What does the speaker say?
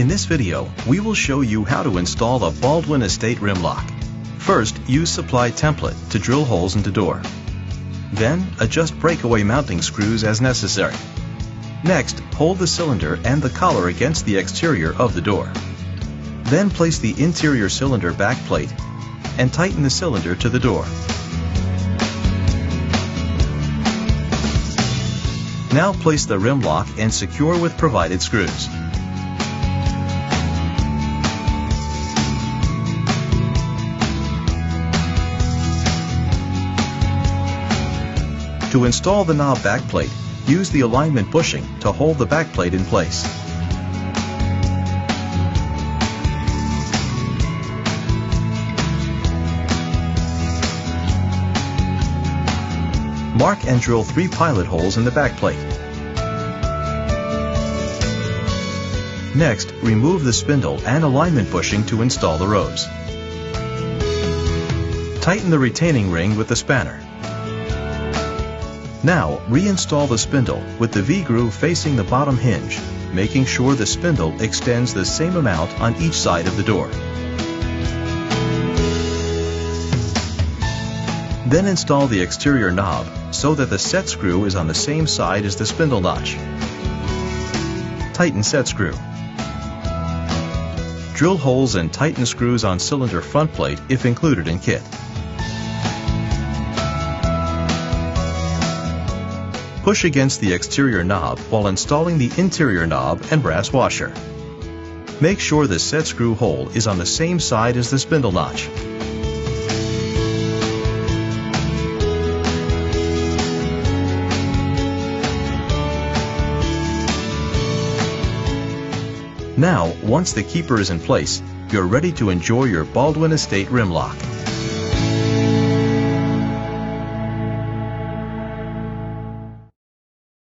In this video, we will show you how to install a Baldwin Estate rim lock. First, use supply template to drill holes into door. Then, adjust breakaway mounting screws as necessary. Next, hold the cylinder and the collar against the exterior of the door. Then place the interior cylinder back plate and tighten the cylinder to the door. Now place the rim lock and secure with provided screws. To install the knob backplate, use the alignment bushing to hold the backplate in place. Mark and drill 3 pilot holes in the backplate. Next, remove the spindle and alignment bushing to install the rows. Tighten the retaining ring with the spanner. Now, reinstall the spindle with the V-groove facing the bottom hinge, making sure the spindle extends the same amount on each side of the door. Then install the exterior knob so that the set screw is on the same side as the spindle notch. Tighten set screw. Drill holes and tighten screws on cylinder front plate if included in kit. Push against the exterior knob while installing the interior knob and brass washer. Make sure the set screw hole is on the same side as the spindle notch. Now, once the keeper is in place, you're ready to enjoy your Baldwin Estate rim lock.